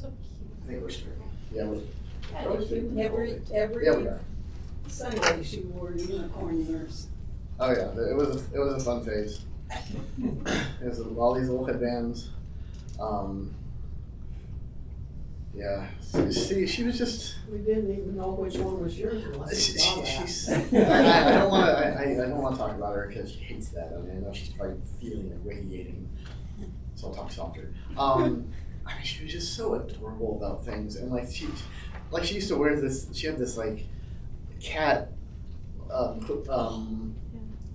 So I cute. think we're streaming. Yeah, we're. Every Yeah, we are. Sunday she wore unicorn ears. Oh yeah, it was a fun phase. It was all these little headbands. Yeah, she was just. We didn't even know which one was yours unless we saw that. She's. I don't want to. I don't want to talk about her because she hates that. I mean, I know she's probably feeling it radiating. So I'll talk softer. I mean, she was just so adorable about things, and she used to wear this. She had this like cat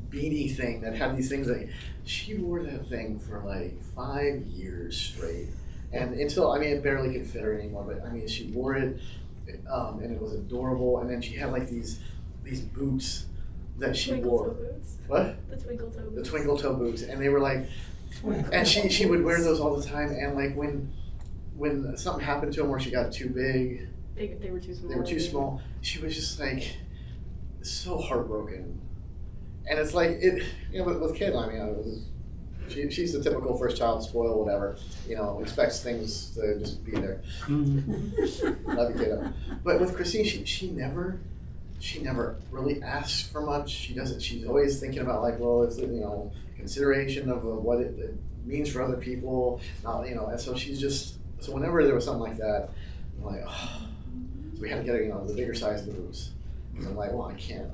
beanie thing that had these things that she wore that thing for like 5 years straight. And until, I mean, it barely could fit her anymore, but I mean, she wore it, and it was adorable. And then she had like these boots that she Twinkle wore. toe boots. What? The twinkle toe boots. The twinkle toe boots, and they were like, and she would wear those all the time. And like when something happened to them where she got too big, They were too small. they were too small. She was just like so heartbroken. And it's like it, you know, with Kayla, I mean, it was. She's the typical first child, spoiled, whatever, you know, expects things to just be there. Love you, kiddo. But with Christine, she never really asks for much. She's always thinking about like, well, it's, you know, consideration of what it means for other people, not, you know, and so so whenever there was something like that, I'm like, oh. So we had to get her, you know, the bigger size boots. And I'm like, well, I can't.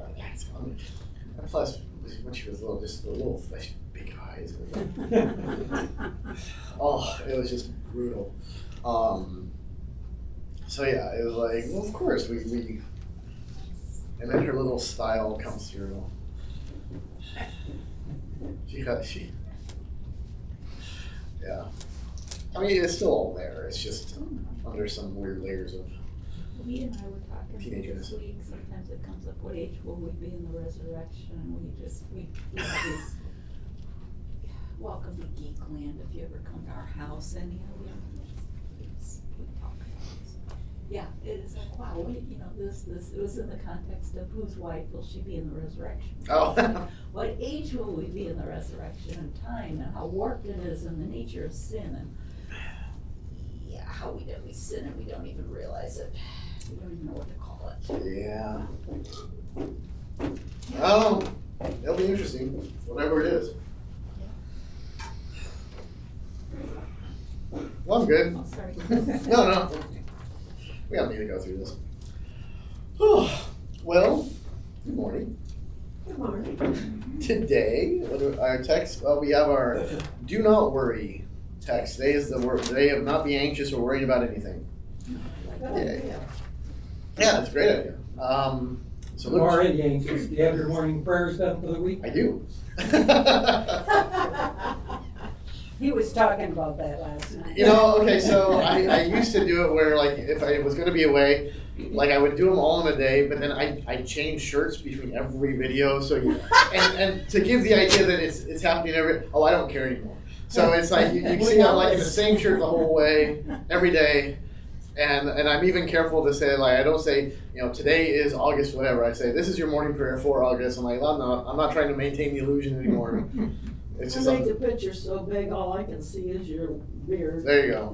And plus, when she was little, just a little flesh. Big eyes. Oh, it was just brutal. So yeah, it was like, well, of course we and then her little style comes through. Yeah. I mean, it's still all there. It's just under some weird layers of. We and I were talking Teenagers. this week, sometimes it comes up, what age will we be in the resurrection? And we have this, welcome to Geekland if you ever come to our house, and, you know, we talk about this. Yeah, it is like, wow, you know, this, it was in the context of whose wife will she be in the resurrection? Oh. What age will we be in the resurrection, and time, and how warped it is, and the nature of sin, and yeah, how we sin and we don't even realize it. We don't even know what to call it. Yeah. Oh, it'll be interesting, whatever it is. Well, I'm good. Oh, sorry. No. We don't need to go through this. Well, good morning. Good morning. Today, our text, well, we have our do not worry text. Today is the day of not be anxious or worried about anything. Good idea. Yeah, that's a great idea. So Luke, Already anxious. Do you have your morning prayers done for the week? I do. He was talking about that last night. You know, okay, so I used to do it where, like, if I was going to be away, like, I would do them all in a day, but then I change shirts between every video, so and to give the idea that it's happening I don't care anymore. So it's like, you see I'm like in the same shirt the whole way, every day, and I'm even careful to say, like, I don't say, you know, today is August, whatever. I say, this is your morning prayer for August. I'm like, I'm not trying to maintain the illusion anymore. It's To just make the picture so big, all I can see is your beard. there you go.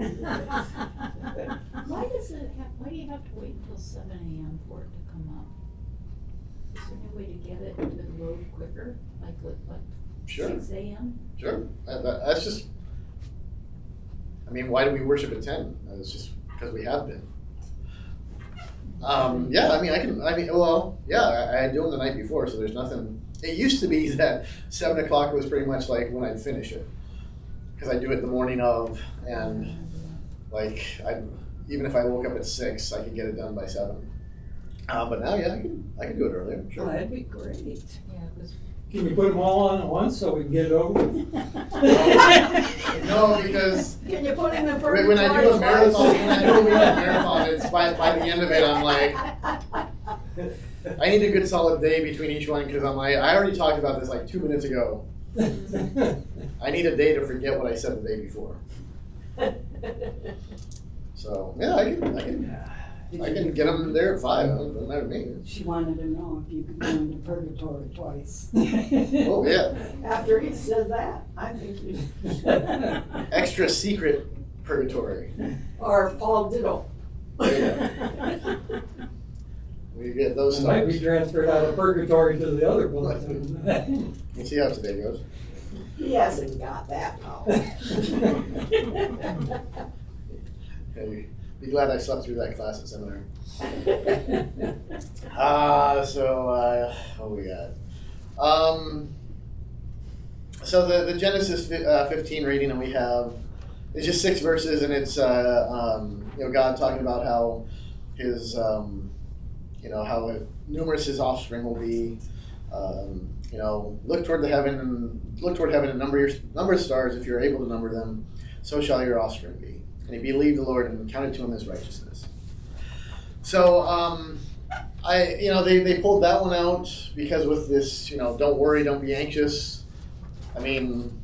Why do you have to wait until 7 a.m. for it to come up? Is there any way to get it to load quicker, like Sure. 6 a.m.? Sure. That's just. I mean, why do we worship at 10? It's just because we have been. Yeah. I do them the night before, so there's nothing. It used to be that 7 o'clock was pretty much like when I'd finish it, because I do it the morning of, and like even if I woke up at 6, I could get it done by 7. But now, yeah, I can do it earlier. Oh, Sure. that'd be great. Yeah, because Can you put them all on at once so we can get it over with? No, because Can you put him in when I do a marathon, it's by the end of it, I'm like, I need a good solid day between each one, because I'm like, I already talked about this like 2 minutes ago. I need a day to forget what I said the day before. So yeah, I can get them there at 5. It doesn't matter to me. She wanted to know if you could go into purgatory twice. Oh yeah, After he said that, I think you should. extra secret purgatory. Or Paul Ditto. There We get those It might be stars. transferred out of purgatory to the other one. We'll see how today goes. He hasn't got that power. Hey, be glad I slept through that class at seminary. What we got? So the Genesis 15 reading that we have is just 6 verses, and it's God talking about how his how numerous his offspring will be. Look toward heaven and number the stars if you're able to number them. So shall your offspring be. And he believed the Lord and counted to him as righteousness. So they pulled that one out because with this don't worry, don't be anxious. I mean,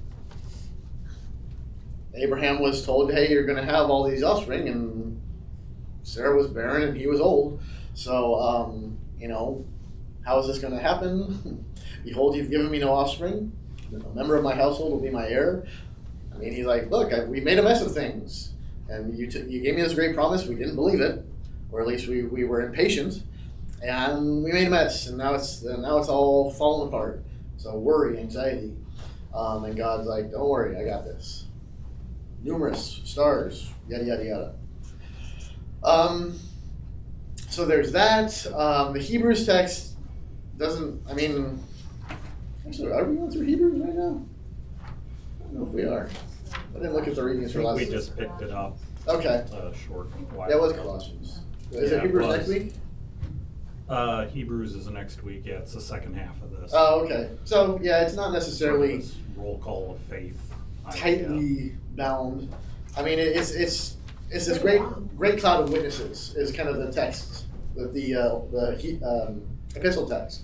Abraham was told, hey, you're going to have all these offspring, and Sarah was barren and he was old. So, how is this going to happen? Behold, you've given me no offspring. A member of my household will be my heir. I mean, he's like, look, we made a mess of things. And you gave me this great promise. We didn't believe it. Or at least we were impatient. And we made a mess. And now it's all falling apart. So worry, anxiety. And God's like, don't worry, I got this. Numerous stars, yada, yada, yada. So there's that. The Hebrews text doesn't, actually, are we going through Hebrews right now? I don't know if we are. I didn't look at the readings for last We week. just picked it up Okay. short while. That was Colossians. Is Yeah, it it Hebrews was. next week? Hebrews is the next week. Yeah, it's the second half of this. Oh, okay. So, yeah, it's not Sort of necessarily this roll call of faith. tightly bound. I mean, it's this great cloud of witnesses is kind of the text, the epistle text.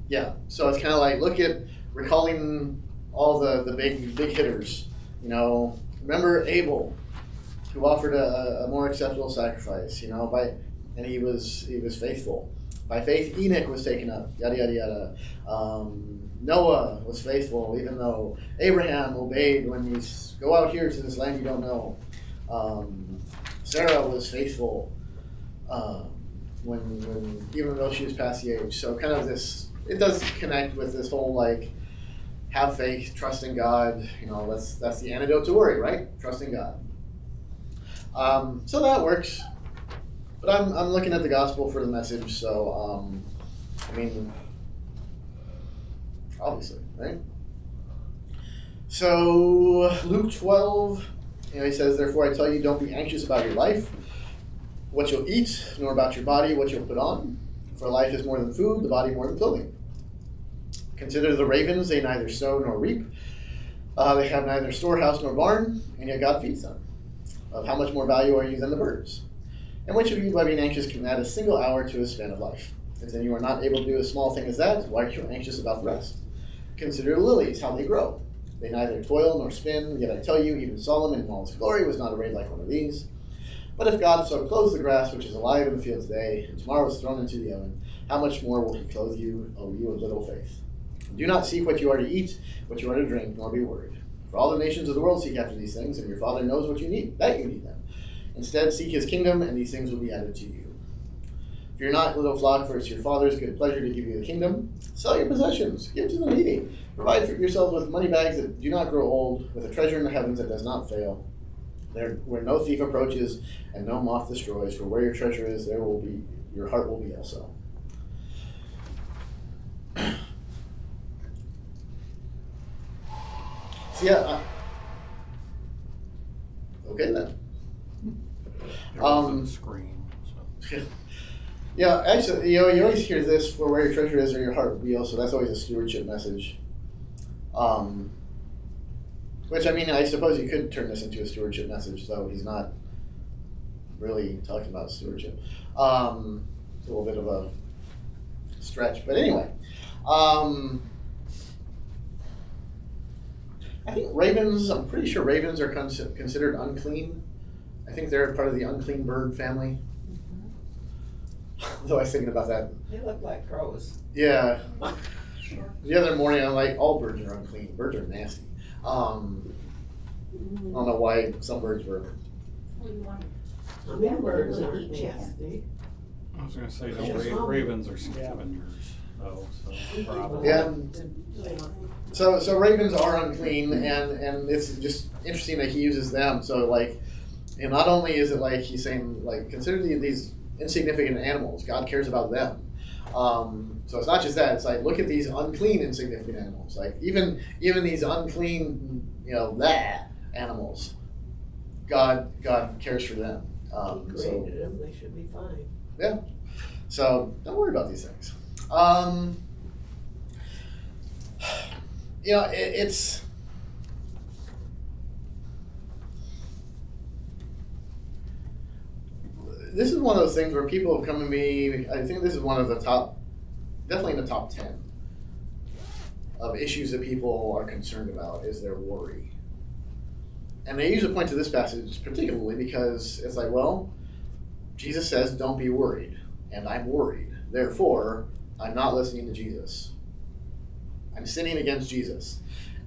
Yeah, so it's kind of like look at recalling all the big hitters. Remember Abel, who offered a more acceptable sacrifice. And he was faithful. By faith, Enoch was taken up. Yada yada yada. Noah was faithful, even though Abraham obeyed when you go out here to this land you don't know. Sarah was faithful when even though she was past the age. So kind of this, it does connect with this whole like have faith, trust in God. That's the antidote to worry, right? Trust in God. So that works. But I'm looking at the gospel for the message, so obviously, right? So Luke 12, he says, therefore I tell you, don't be anxious about your life, what you'll eat, nor about your body, what you'll put on. For life is more than food, the body more than clothing. Consider the ravens, they neither sow nor reap. They have neither storehouse nor barn, and yet God feeds them. Of how much more value are you than the birds? And which of you, by being anxious, can add a single hour to his span of life? If then you are not able to do a small thing as that, why are you anxious about the rest? Consider the lilies, how they grow. They neither toil nor spin, yet I tell you, even Solomon in all his glory was not arrayed like one of these. But if God so clothes the grass which is alive in the field today, and tomorrow is thrown into the oven, how much more will he clothe you, O you of little faith? Do not seek what you are to eat, what you are to drink, nor be worried. For all the nations of the world seek after these things, and your Father knows what you need, that you need them. Instead, seek his kingdom, and these things will be added to you. If you're not, little flock, for it's your Father's good pleasure to give you the kingdom, sell your possessions, give to the needy. Provide for yourselves with money bags that do not grow old, with a treasure in the heavens that does not fail, there where no thief approaches and no moth destroys. For where your treasure is, there will be your heart will be also. So yeah. Okay then. It was on the screen. So. Yeah, actually, you always hear this: "For where your treasure is, there your heart will be also." That's always a stewardship message. Which I suppose you could turn this into a stewardship message, though he's not really talking about stewardship. It's a little bit of a stretch, but anyway. I think ravens. I'm pretty sure ravens are considered unclean. I think they're part of the unclean bird family. Though I was thinking about that. They look like crows. Yeah. The other morning, I'm like, all birds are unclean. Birds are nasty. I don't know why some birds were. What do you want? Some birds Little aren't chicken. nasty. I was gonna say, Just no, mom. ravens are scavengers, though, so probably. Yeah. So ravens are unclean, and it's just interesting that he uses them. So like, and not only is it like he's saying like consider these insignificant animals. God cares about them. So it's not just that. It's like look at these unclean insignificant animals. Like even these unclean animals, God cares for them. He So created them, they should be fine. yeah. So don't worry about these things. It's this is one of those things where people have come to me. I think this is one of the definitely in the top 10 of issues that people are concerned about is their worry. And they usually point to this passage particularly because it's like, well, Jesus says, don't be worried. And I'm worried. Therefore, I'm not listening to Jesus. I'm sinning against Jesus.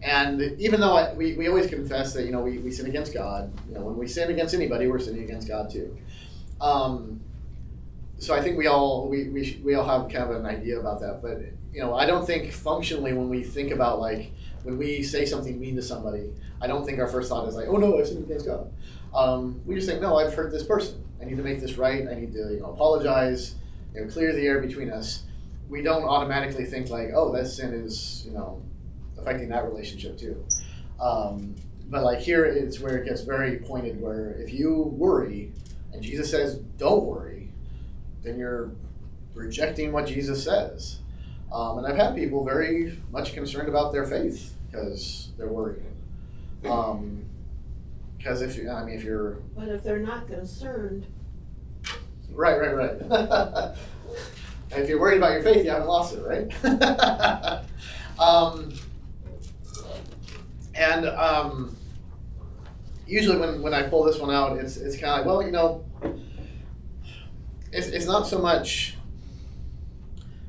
And even though we always confess that, we sin against God, when we sin against anybody, we're sinning against God too. So I think we all have kind of an idea about that. But, I don't think functionally when we think about when we say something mean to somebody, I don't think our first thought is like, oh no, I've sinned against God. We just think, no, I've hurt this person. I need to make this right. I need to, apologize, clear the air between us. We don't automatically think like, oh, that sin is, affecting that relationship too. But here it's where it gets very pointed where if you worry and Jesus says, don't worry, then you're rejecting what Jesus says. And I've had people very much concerned about their faith because they're worrying. Because if you're But if they're not concerned, right. If you're worried about your faith, you haven't lost it, right? Usually when I pull this one out, it's kind of like, well, it's not so much.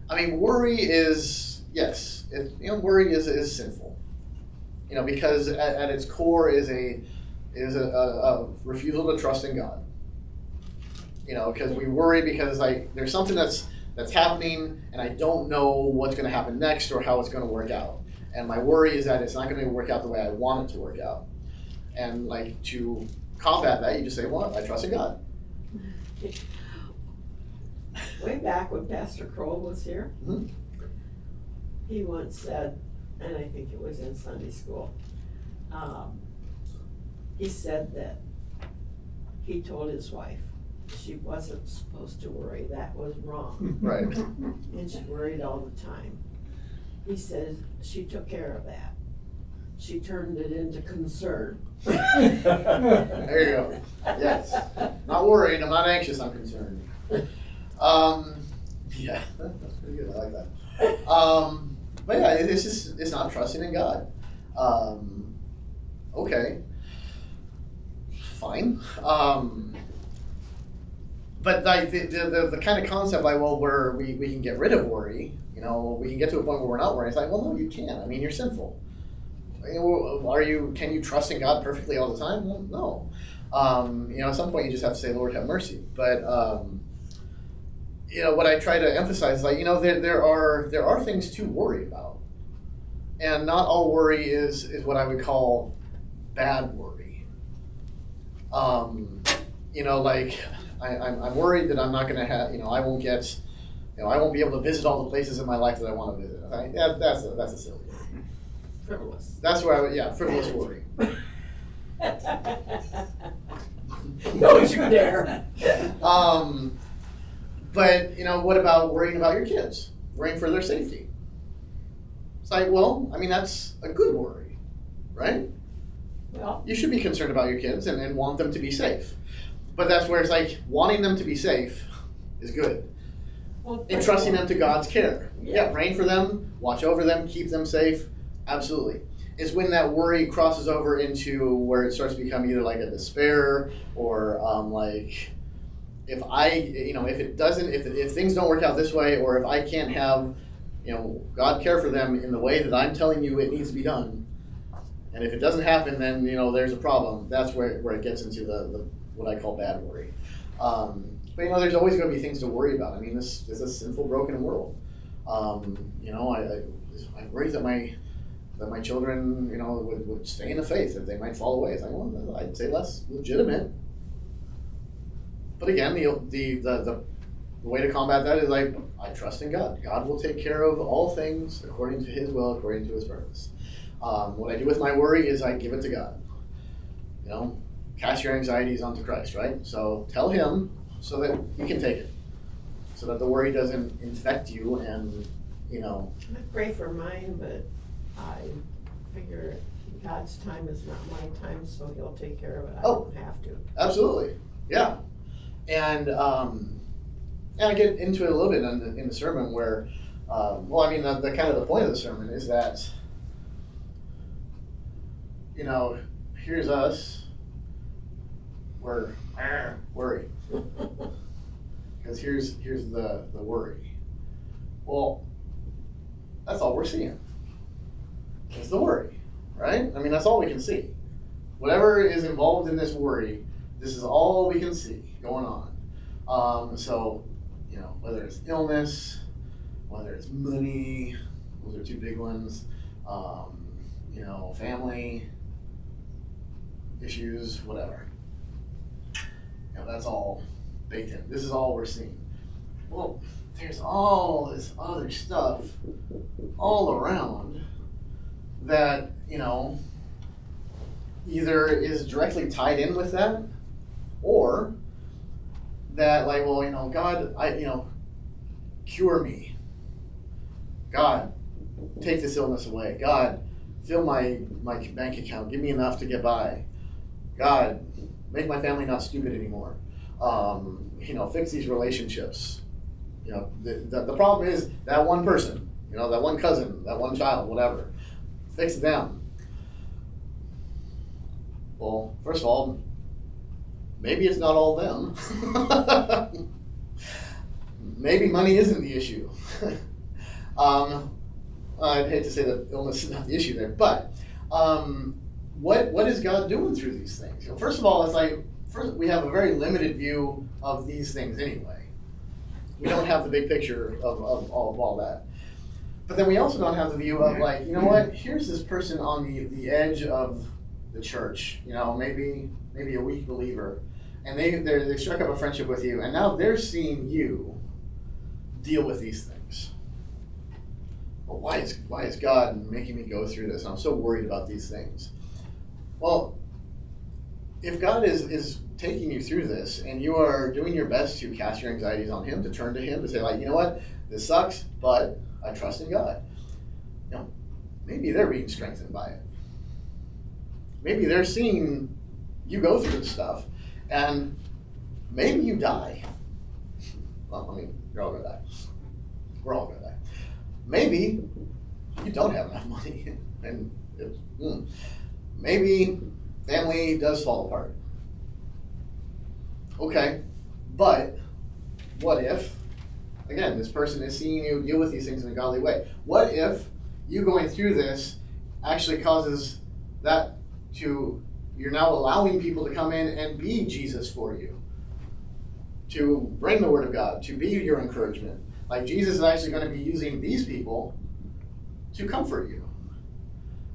Worry is yes, worry is sinful. Because at its core is a refusal to trust in God. Because we worry because there's something that's happening and I don't know what's going to happen next or how it's going to work out. And my worry is that it's not going to work out the way I want it to work out. And to combat that, you just say, well, I trust in God. way back when Pastor Kroll was here, Mhm. he once said, and I think it was in Sunday school, he said that he told his wife she wasn't supposed to worry, that was wrong. Right. And she worried all the time. He says she took care of that. She turned it into concern. There you go. Yes. Not worried, I'm not anxious, I'm concerned. Yeah, that's pretty good, I like that. But yeah, it's not trusting in God. Okay. Fine. But the kind of concept where we can get rid of worry, we can get to a point where we're not worrying. It's like, well, no, you can't. You're sinful. Can you trust in God perfectly all the time? Well, no. At some point you just have to say, Lord, have mercy. But what I try to emphasize, there are things to worry about, and not all worry is what I would call bad worry. I'm worried that I'm not going to have, I won't get, I won't be able to visit all the places in my life that I want to visit. That's a silly worry. Frivolous. That's where frivolous worry. Don't you dare. But what about worrying about your kids? Worrying for their safety? It's like, that's a good worry, right? Well, You should be concerned about your kids and want them to be safe. But that's where it's like, wanting them to be safe is good. Entrusting them to God's care. Yeah, praying for them, watch over them, keep them safe. Absolutely. It's when that worry crosses over into where it starts to become either like a despair or if if things don't work out this way, or if I can't have, God care for them in the way that I'm telling you it needs to be done, and if it doesn't happen, then, there's a problem. That's where it gets into the what I call bad worry. But there's always going to be things to worry about. I mean, this is a sinful, broken world. I worry that my children, would stay in the faith, that they might fall away. It's like, well, I'd say less legitimate. But again, the way to combat that is I trust in God. God will take care of all things according to His will, according to His purpose. What I do with my worry is I give it to God. Cast your anxieties onto Christ, right? So tell Him so that He can take it, so that the worry doesn't infect you and, I pray for mine, but I figure God's time is not my time, so He'll take care of it. I don't have to. Absolutely, yeah. And I get into it a little bit in the sermon where, the kind of the point of the sermon is that, here's us, we're worried. Because here's the worry. Well, that's all we're seeing. It's the worry, right? I mean, that's all we can see. Whatever is involved in this worry, this is all we can see going on. So, whether it's illness, whether it's money, those are two big ones, family issues, whatever. That's all baked in. This is all we're seeing. Well, there's all this other stuff all around that, either is directly tied in with that, or that, God, cure me. God, take this illness away. God, fill my bank account. Give me enough to get by. God, make my family not stupid anymore. Fix these relationships. The problem is that one person, that one cousin, that one child, whatever. Fix them. Well, first of all, maybe it's not all them. Maybe money isn't the issue. I'd hate to say that illness is not the issue there, but what is God doing through these things? First of all, first we have a very limited view of these things anyway. We don't have the big picture of all that. But then we also don't have the view of here's this person on the edge of the church, maybe a weak believer, and they struck up a friendship with you, and now they're seeing you deal with these things. Well, why is God making me go through this? I'm so worried about these things. Well, if God is taking you through this, and you are doing your best to cast your anxieties on Him, to turn to Him, to say what, this sucks, but I trust in God. Maybe they're being strengthened by it. Maybe they're seeing you go through this stuff, and maybe you die. Well, you're all gonna die. We're all gonna die. Maybe you don't have enough money, and maybe family does fall apart. Okay, but what if, again, this person is seeing you deal with these things in a godly way? What if you going through this actually causes that you're now allowing people to come in and be Jesus for you, to bring the Word of God, to be your encouragement? Jesus is actually going to be using these people to comfort you.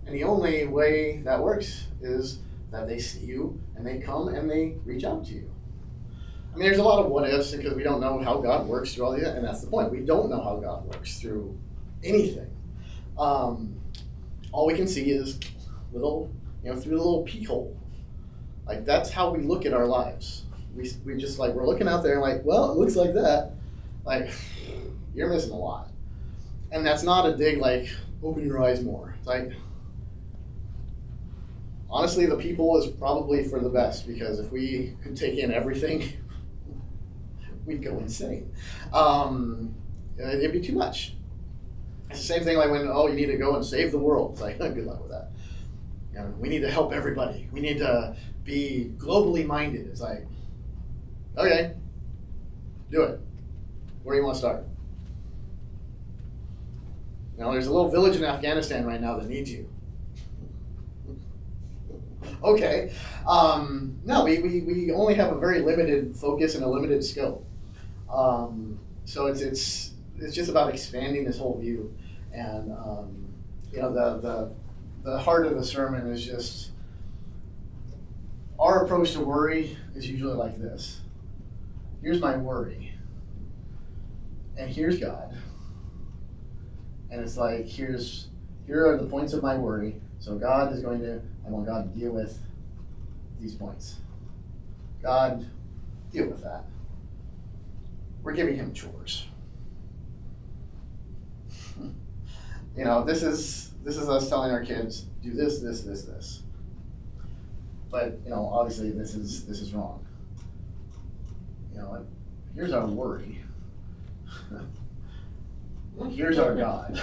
And the only way that works is that they see you and they come and they reach out to you. There's a lot of what ifs because we don't know how God works through all these, and that's the point. We don't know how God works through anything. All we can see is through the little peek hole. That's how we look at our lives. We just we're looking out there and well, it looks like that. You're missing a lot. And that's not a dig open your eyes more. It's honestly, the people is probably for the best, because if we could take in everything, we'd go insane. It'd be too much. It's the same thing when, you need to go and save the world. It's good luck with that. We need to help everybody. We need to be globally minded. It's okay, Do it. Where do you want to start? Now, there's a little village in Afghanistan right now that needs you. Okay. No, we only have a very limited focus and a limited scope. So it's just about expanding this whole view. And, the heart of the sermon is just, our approach to worry is usually like this. Here's my worry. And here's God. And it's like, here are the points of my worry. So I want God to deal with these points. God, deal with that. We're giving him chores. This is us telling our kids, do this, this, this, this. But, obviously this is wrong. Here's our worry. Here's our God.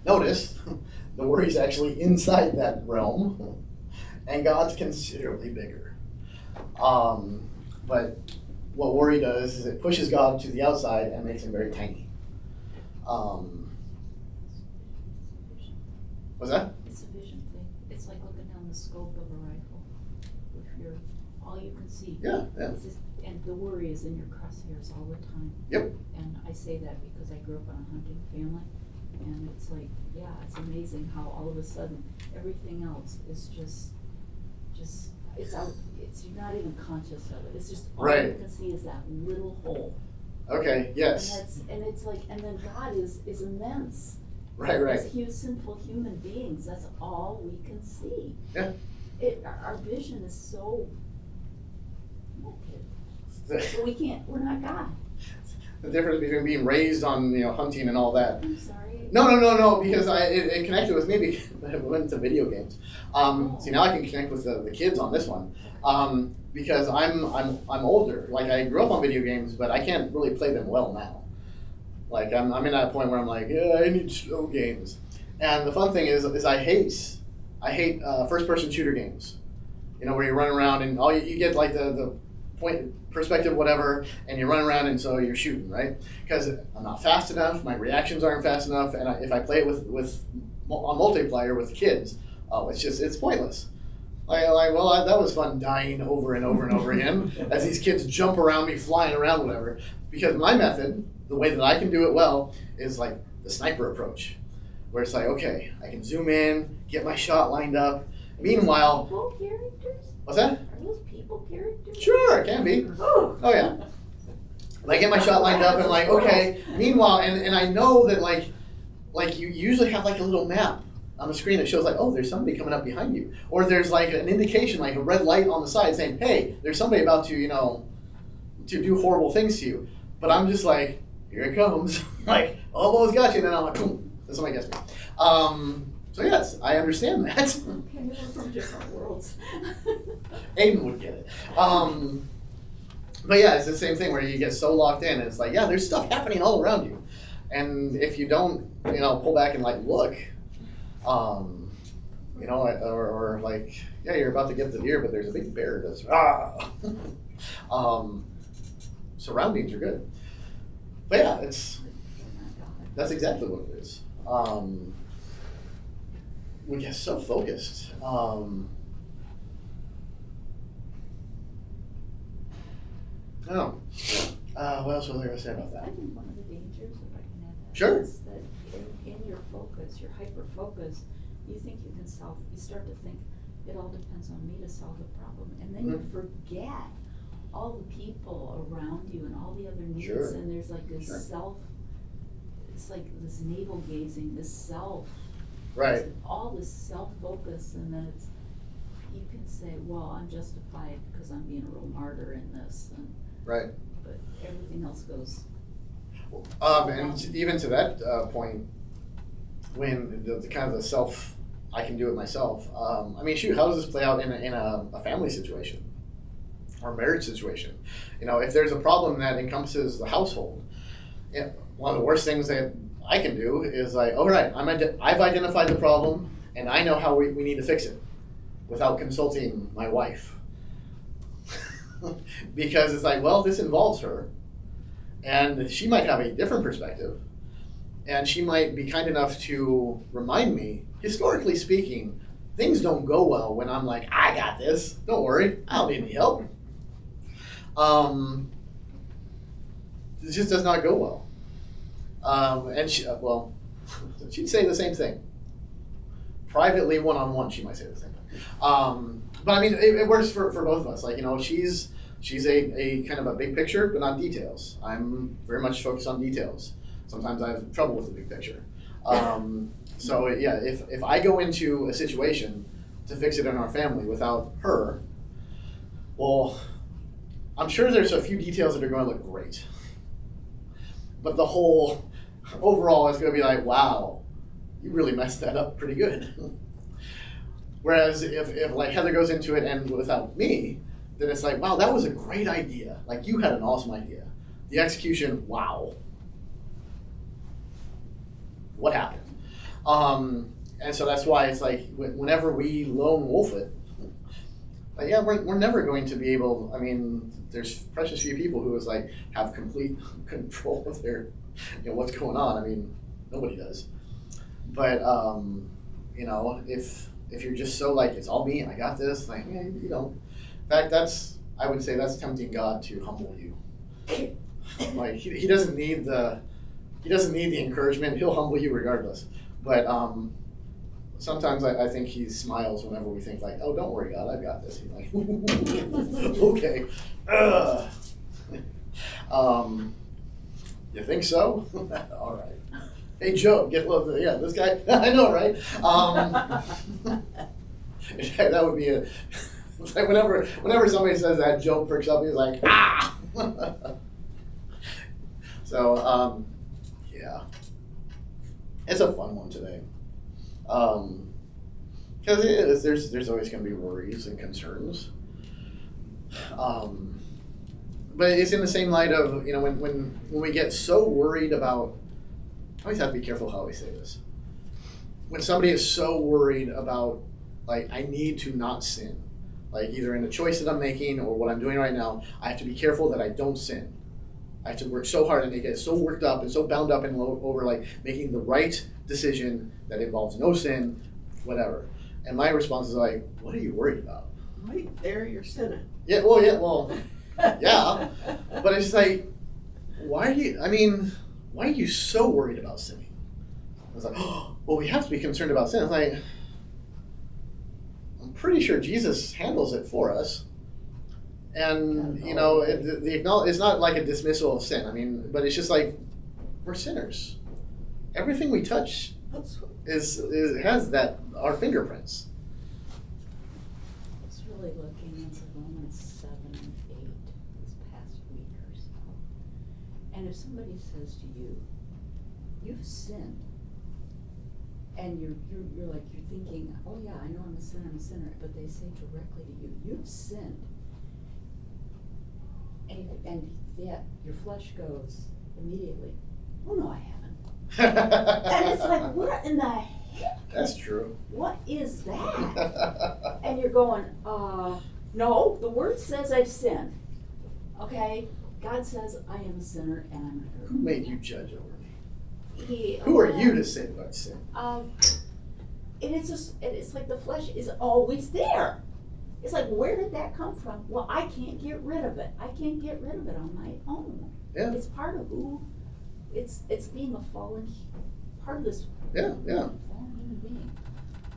Notice, the worry's actually inside that realm, and God's considerably bigger. But what worry does is it pushes God to the outside and makes him very tiny. What's that? It's a vision thing. It's like looking down the scope of a rifle. If you're all you can see. Yeah. And the worry is in your crosshairs all the time. Yep. And I say that because I grew up in a hunting family. And it's like, yeah, it's amazing how all of a sudden everything else is just it's out, you're not even conscious of it. It's just all Right. you can see is that little hole. Okay, yes. And it's like, and then God is immense. Right. As sinful human beings, that's all we can see. Yeah. Our vision is so limited. We're not God. The difference between being raised on, hunting and all that. I'm sorry. No, because it connected with me because I went to video games. See, now I can connect with the kids on this one. Because I'm older. Like, I grew up on video games, but I can't really play them well now. Like, I'm in that point where I'm like, yeah, I need slow games. And the fun thing is I hate first-person shooter games. Where you run around and all you get like the point perspective, whatever, and you run around and so you're shooting, right? Because I'm not fast enough, my reactions aren't fast enough, and if I play it with on multiplayer with kids, it's pointless. That was fun dying over and over and over again as these kids jump around me, flying around, whatever. Because my method, the way that I can do it well, is like the sniper approach, where it's like, okay, I can zoom in, get my shot lined up. Meanwhile, People characters? what's that? Are those people characters? Sure, it can be. Oh yeah. I get my shot lined up and like, okay. Meanwhile, and I know that like you usually have like a little map on the screen that shows like, oh, there's somebody coming up behind you, or there's like an indication, like a red light on the side saying, hey, there's somebody about to, to do horrible things to you. But I'm just like, here it comes, like almost got you, and then I'm like, boom, somebody gets me. So yes, I understand that. Okay, we're from different worlds. Aiden would get it. But yeah, it's the same thing where you get so locked in. And it's like, yeah, there's stuff happening all around you, and if you don't, pull back and like look, or like, yeah, you're about to get the deer, but there's a big bear that does. Surroundings are good, but yeah, that's exactly what it is. We get so focused. What else was I going to say about I that? think one of the dangers, if I can add that, Sure. is that in your focus, your hyper focus, you think you can solve. You start to think it all depends on me to solve the problem, and then you forget all the people around you and all the other needs, Sure. and there's like this self. It's like this navel gazing, this self. Right. It's all this self focus, and then you can say, well, I'm justified because I'm being a real martyr in this, and Right. but everything else goes. And even to that point, when the kind of the self, I can do it myself. I mean, shoot, how does this play out in a family situation or marriage situation? If there's a problem that encompasses the household, one of the worst things that I can do is like, all right, I've identified the problem and I know how we need to fix it without consulting my wife. because it's like, well, this involves her, and she might have a different perspective, and she might be kind enough to remind me, historically speaking, things don't go well when I'm like, I got this, don't worry, I don't need any help. It just does not go well. And she, well, she'd say the same thing. Privately, one-on-one, she might say the same thing. But I mean, it works for both of us. Like, you know, she's a kind of a big picture, but not details. I'm very much focused on details. Sometimes I have trouble with the big picture. So yeah, if I go into a situation to fix it in our family without her, well, I'm sure there's a few details that are going to look great. But the whole overall is going to be like, wow, you really messed that up pretty good. Whereas if like Heather goes into it and without me, then it's like, wow, that was a great idea. Like, you had an awesome idea. The execution, wow. What happened? And so that's why it's like, whenever we lone wolf it, like, yeah, we're never going to be able, I mean, there's precious few people who is like, have complete control of their, you know, what's going on. I mean, nobody does. But, you know, if you're just so like, it's all me, I got this, like, yeah, you don't. In fact, I would say that's tempting God to humble you. Like, he doesn't need the encouragement. He'll humble you regardless. But sometimes I think he smiles whenever we think like, oh, don't worry, God, I've got this. He's like, okay. You think so? All right. Hey, Joe, get love. Yeah, this guy. I know, right? That would be a. It's like whenever somebody says that, Joe perks up. He's like, ah. So yeah, it's a fun one today. Because it is. There's always going to be worries and concerns. But it's in the same light of, you know, when we get so worried about. I always have to be careful how we say this. When somebody is so worried about, like, I need to not sin, like either in the choice that I'm making or what I'm doing right now, I have to be careful that I don't sin. I have to work so hard, and they get so worked up and so bound up in over like making the right decision that involves no sin, whatever. And my response is like, what are you worried about? Right there, you're sinning. Yeah, yeah. But it's like, why are you so worried about sinning? I was like, oh, well, we have to be concerned about sin. It's like, I'm pretty sure Jesus handles it for us. And, you know, it's not like a dismissal of sin. I mean, but it's just like, we're sinners. Everything we touch has that, our fingerprints. I was really looking into Romans 7 and 8 this past week or so. And if somebody says to you, you've sinned, and you're thinking, oh yeah, I know I'm a sinner, but they say directly to you, you've sinned. And yet your flesh goes immediately, oh no, I haven't. And it's like, what in the heck? That's true. What is that? And you're going, no, the word says I've sinned. Okay? God says I am a sinner and I'm a Who made you judge over me? He, Who are you to say about sin? And it's like the flesh is always there. It's like, where did that come from? Well, I can't get rid of it. I can't get rid of it on my own. Yeah. It's part of who, it's being a fallen, part of this Yeah. fallen human being.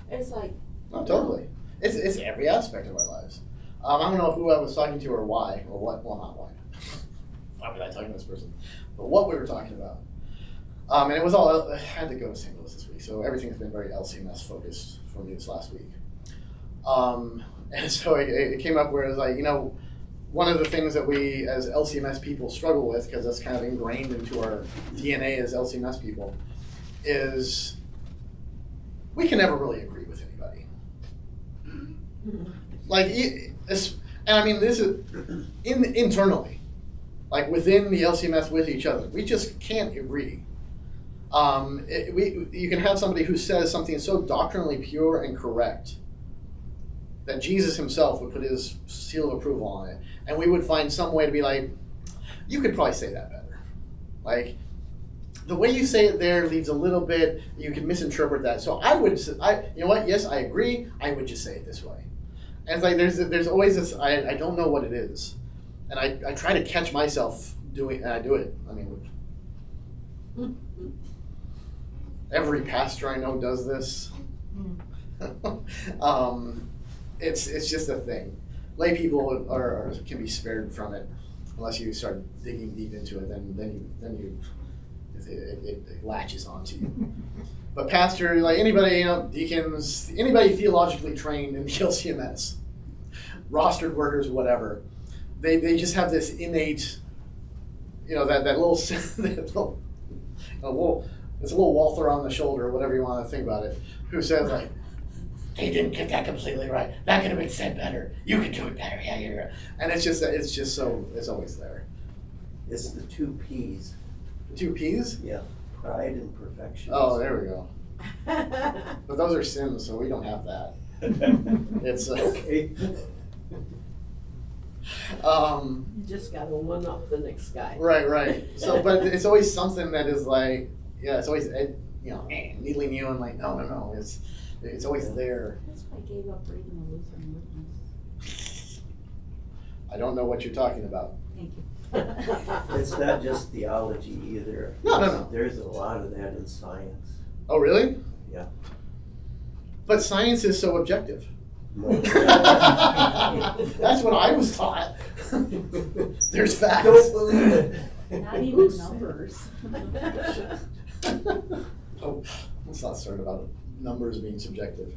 It's like. Oh, totally. It's every aspect of our lives. I don't know who I was talking to or why, or what, well, not why. Why was I talking to this person? But what we were talking about. And it was all, I had to go to St. Louis this week, so everything's been very LCMS focused for me this last week. And so it came up where it was like, you know, one of the things that we as LCMS people struggle with, because that's kind of ingrained into our DNA as LCMS people, is we can never really agree with anybody. Like, and I mean, this is internally, like within the LCMS with each other, we just can't agree. You can have somebody who says something so doctrinally pure and correct that Jesus himself would put his seal of approval on it. And we would find some way to be like, you could probably say that better. Like, the way you say it there leaves a little bit, you can misinterpret that. So you know what, yes, I agree, I would just say it this way. And it's like, there's always this, I don't know what it is. And I try to catch myself doing, and I do it. I mean, every pastor I know does this. It's just a thing. Lay people can be spared from it unless you start digging deep into it. Then it latches onto you. But pastor, like anybody, deacons, anybody theologically trained in the LCMS, rostered workers, whatever, they just have this innate, that little, it's a little Walther on the shoulder, or whatever you want to think about it, who says like, they didn't get that completely right. That could have been said better. You could do it better. Yeah, you're right. And it's always there. It's the 2 P's. 2 P's? Yeah, pride and perfection. Oh, there we go. But those are sins, so we don't have that. It's Okay. You just gotta one up the next guy. Right. So, but it's always something that is like, it's always needling you and like, no. It's always there. That's why I gave up reading the Lutheran Witness. I don't know what you're talking about. Thank you. It's not just theology either. No. There's a lot of that in science. Oh, really? Yeah. But science is so objective. No. That's what I was taught. There's facts. Don't believe it. Not even numbers. Oh, let's not start about numbers being subjective.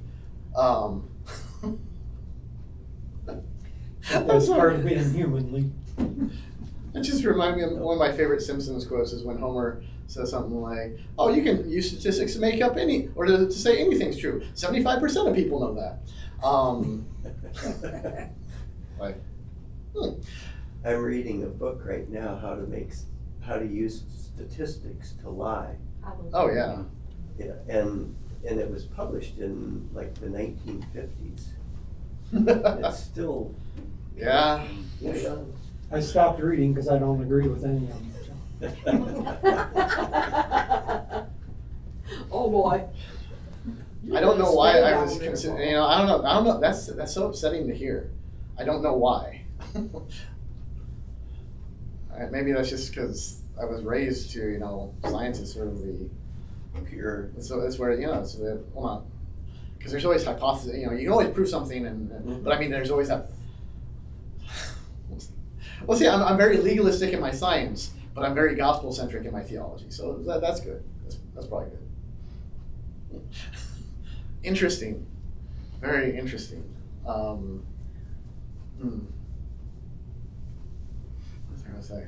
That's part of being human, Lee. It just reminded me of one of my favorite Simpsons quotes is when Homer says something like, "Oh, you can use statistics to make up to say anything's true. 75% of people know that." I'm reading a book right now, how to use statistics to lie. Oh yeah. Yeah, and it was published in like the 1950s. It's still. Yeah. I stopped reading because I don't agree with any of them. Oh, boy. I don't know why I was considering. I don't know. That's so upsetting to hear. I don't know why. Maybe that's just because I was raised to, science is sort of the Pure. So that's where it's not because there's always hypothesis. You can always prove something, but I mean, there's always that. Well, see, I'm very legalistic in my science, but I'm very gospel centric in my theology. So that's good. That's probably good. Interesting, very interesting. What was I gonna say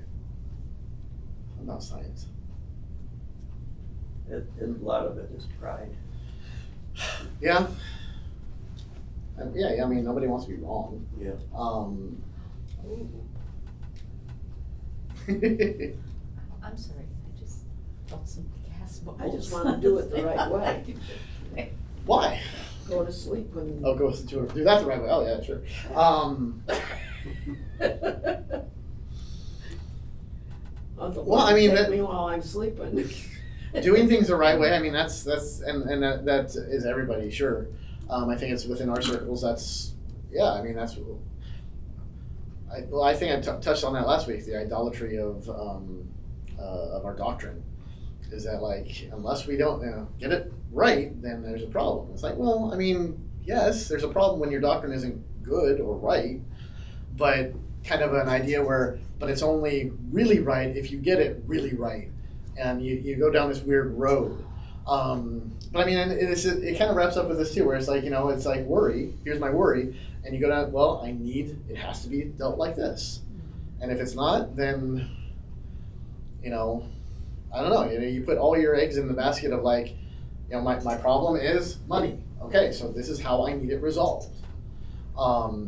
about science? And a lot of it is pride. Yeah. Yeah. I mean, nobody wants to be wrong. Yeah. I'm sorry, I just felt some gas bubbles. I just wanna do it the right way. Why? Go to sleep when. Oh, do that the right way. Oh, yeah, sure. Well, I mean, take me while I'm sleeping. Doing things the right way. I mean, that is everybody. Sure. I think it's within our circles. That's. I mean, that's. I think I touched on that last week. The idolatry of our doctrine is that unless we don't get it right, then there's a problem. It's like, well, I mean, yes, there's a problem when your doctrine isn't good or right, but kind of an idea but it's only really right if you get it really right, and you go down this weird road. But I mean, it kind of wraps up with this too, where it's it's like worry. Here's my worry, and you go down. Well, it has to be dealt like this, and if it's not, then I don't know. You put all your eggs in the basket of my problem is money. Okay, so this is how I need it resolved. Now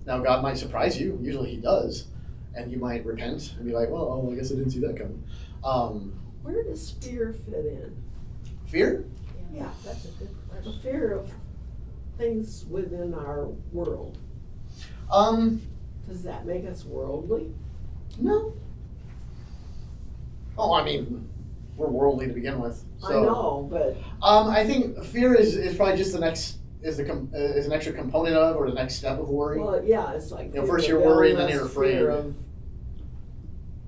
God might surprise you. Usually He does, and you might repent and be like, "Well, I guess I didn't see that coming." Where does fear fit in? Fear? Yeah, that's a good question. Fear of things within our world, does that make us worldly? No. Oh, I mean, we're worldly to begin with. I So, know, but I think fear is probably just the next is an extra component of, or the next step of worry. well, yeah, it's like You know, first fear you're of worried, then illness, you're afraid. fear of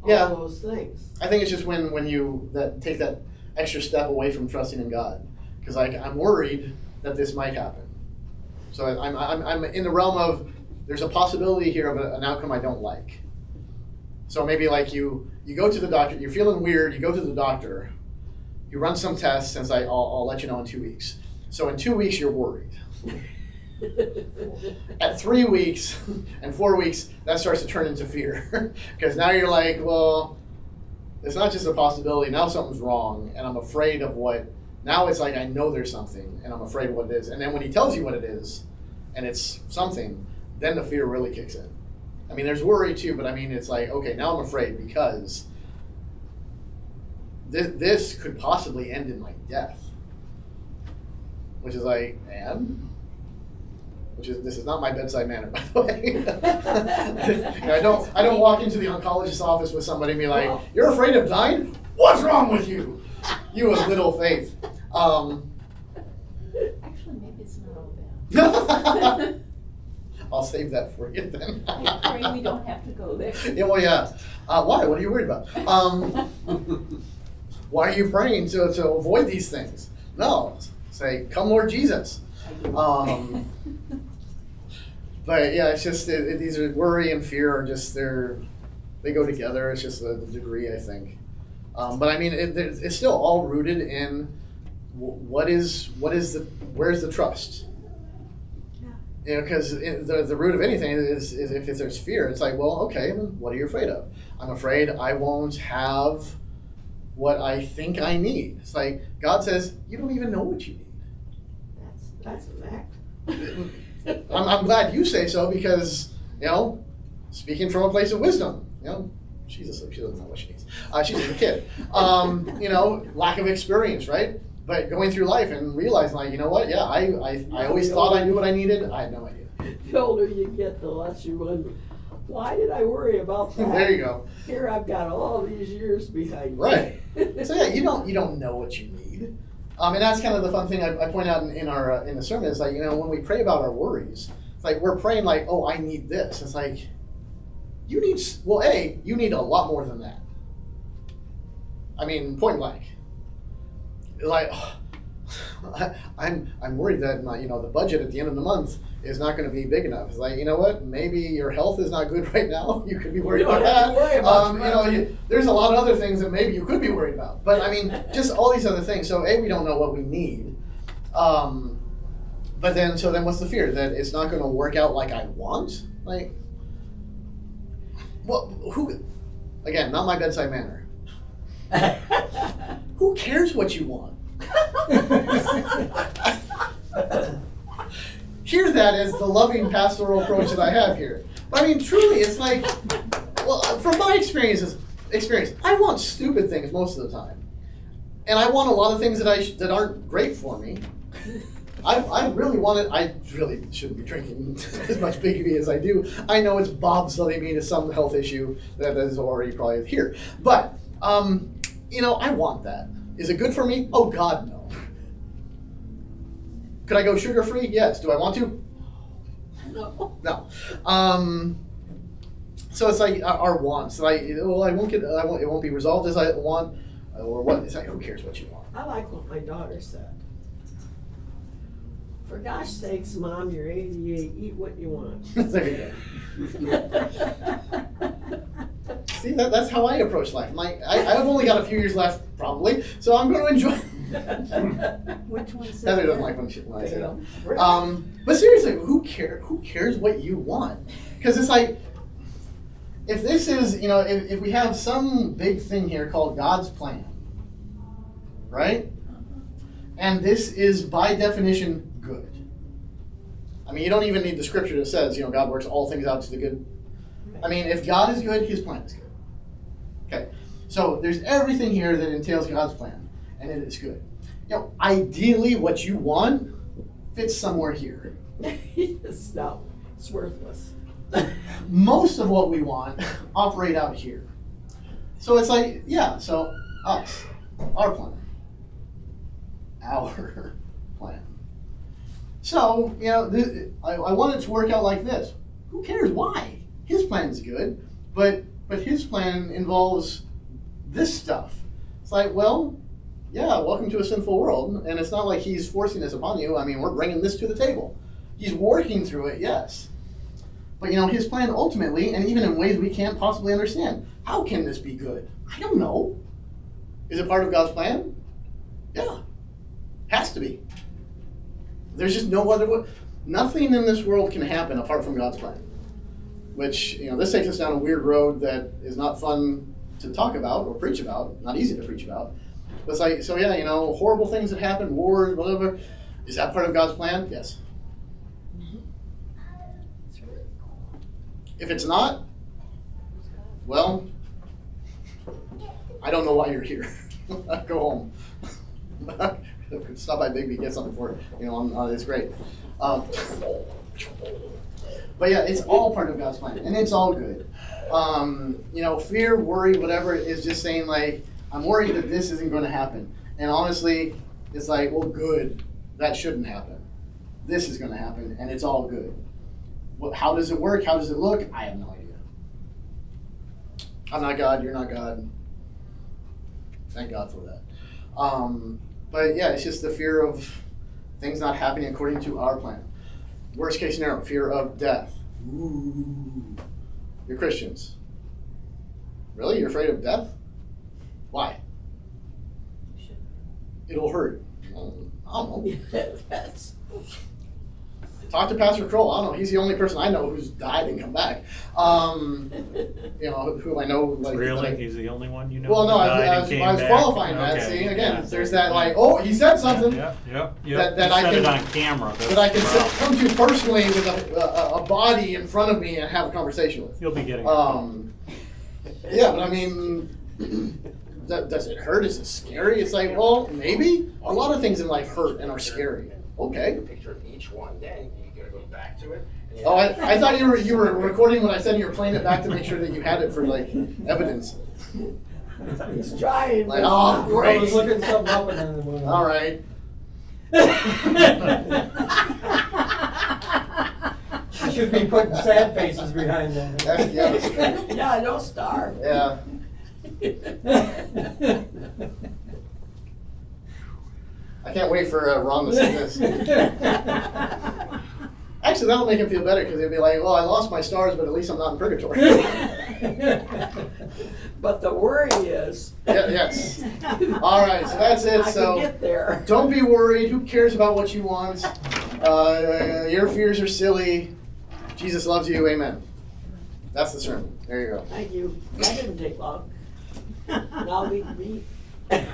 Yeah. all those things. I think it's just when you take that extra step away from trusting in God, because I'm worried that this might happen. So I'm in the realm of there's a possibility here of an outcome I don't like. So maybe like you go to the doctor, you're feeling weird, you go to the doctor, you run some tests, and say I'll let you know in 2 weeks. So in 2 weeks you're worried. At 3 weeks and 4 weeks, that starts to turn into fear. Because now you're like, well, it's not just a possibility, now something's wrong, and I'm afraid of what, now it's like I know there's something, and I'm afraid of what it is. And then when he tells you what it is, and it's something, then the fear really kicks in. I mean, there's worry too, but I mean, it's like, okay, now I'm afraid because this could possibly end in my death. Which is like, and? This is not my bedside manner, by the way. You know, I don't walk into the oncologist's office with somebody and be like, "You're afraid of dying? What's wrong with you? You have little faith." Actually, maybe it's not all bad. I'll save that for you then. I pray we don't have to go there. Yeah, well, yeah. Why? What are you worried about? Why are you praying to avoid these things? No. Say, "Come, Lord Jesus." But yeah, it's just these are worry and fear are just they go together. It's just the degree, I think. But I mean, it's still all rooted in where's the trust? You know, because the root of anything is if there's fear, it's like, well, okay, then what are you afraid of? I'm afraid I won't have what I think I need. It's like God says, you don't even know what you need. That's a fact. I'm glad you say so because, you know, speaking from a place of wisdom, you know, she's asleep, she doesn't know what she needs. She's a kid. You know, lack of experience, right? But going through life and realizing, like, you know what, yeah, I always thought I knew what I needed. I had no idea. The older you get, the less you wonder, why did I worry about that? There you go. Here I've got all these years behind me. Right. So yeah, you don't know what you need. And that's kind of the fun thing I point out in our in the sermon is like, you know, when we pray about our worries, it's like we're praying like, oh, I need this. It's like, you need a lot more than that. I mean, point blank. Like, I'm worried that the budget at the end of the month is not going to be big enough. It's like, you know what? Maybe your health is not good right now. You could be worried about that. There's a lot of other things that maybe you could be worried about. But I mean, just all these other things. So we don't know what we need. But then what's the fear? That it's not going to work out like I want? Like, well, again, not my bedside manner. Who cares what you want? Hear that as the loving pastoral approach that I have here. But I mean, truly, it's like, well, from my experience, I want stupid things most of the time, and I want a lot of things that aren't great for me. I really shouldn't be drinking as much Big V as I do. I know it's bobsledding me to some health issue that is already probably here, but I want that. Is it good for me? Oh God, no. Could I go sugar-free? Yes. Do I want to? No. So it's like our wants. Like, it won't be resolved as I want, or what? It's like, who cares what you want? I like what my daughter said. For gosh sakes, Mom, you're 88. Eat what you want. There you go. See, that's how I approach life. I've only got a few years left, probably, so I'm going to enjoy. Which one said Heather doesn't like when I say that. But seriously, who cares what you want? Because it's like, if this is, if we have some big thing here called God's plan, right? And this is by definition good. I mean, you don't even need the scripture that says, God works all things out to the good. I mean, if God is good, his plan is good. Okay, so there's everything here that entails God's plan, and it is good. Ideally, what you want fits somewhere here. It's no, it's worthless. Most of what we want operate out here. So it's like, yeah, so us, our plan. Our plan. So, you know, I want it to work out like this. Who cares why? His plan's good, but his plan involves this stuff. It's like, well, yeah, welcome to a sinful world, and it's not like he's forcing this upon you. I mean, we're bringing this to the table. He's working through it, yes. But, you know, his plan ultimately, and even in ways we can't possibly understand, how can this be good? I don't know. Is it part of God's plan? Yeah. Has to be. There's just no other way. Nothing in this world can happen apart from God's plan. Which, you know, this takes us down a weird road that is not fun to talk about or preach about, not easy to preach about. But it's like, so yeah, you know, horrible things that happen, wars, whatever. Is that part of God's plan? Yes. If it's not, well, I don't know why you're here. Go home. Stop by Bigby, get something for it. You know, it's great. But yeah, it's all part of God's plan, and it's all good. You know, fear, worry, whatever, is just saying like, I'm worried that this isn't going to happen. And honestly, it's like, well, good. That shouldn't happen. This is going to happen, and it's all good. How does it work? How does it look? I have no idea. I'm not God. You're not God. Thank God for that. But yeah, it's just the fear of things not happening according to our plan. Worst case scenario, fear of death. Ooh. You're Christians. Really? You're afraid of death? Why? It'll hurt. I don't know. That's, Talk to Pastor Kroll. I don't know. He's the only person I know who's died and come back. You know, who I know. Like, Really? He's the only one you know? Well, no, that died I and was came back? qualifying that. Okay. See, again, Yeah. there's that like, oh, he said something Yep. that He I said can- it on camera. That's that I can the problem. come to personally with a body in front of me and have a conversation with. You'll be getting. Yeah, but I mean, does it hurt? Is it scary? It's like, well, maybe. A lot of things in life hurt and are scary. Okay. A picture of each one, then you gotta go back to it. and you Oh, have to- I thought you were recording what I said and you were playing it back to make sure that you had it for like evidence. he's trying. Like, but- oh, I was great. looking something up and then it went All right. I should be putting sad faces behind that. That's true. Yeah, don't starve. Yeah. I can't wait for Ron to see this. Actually, that'll make him feel better because he'll be like, well, I lost my stars, but at least I'm not in purgatory. But the worry is. Yeah, yes. All right, so that's it. I So can get there. don't be worried. Who cares about what you want? Your fears are silly. Jesus loves you. Amen. That's the sermon. There you go. Thank you. That didn't take long. Now we can read.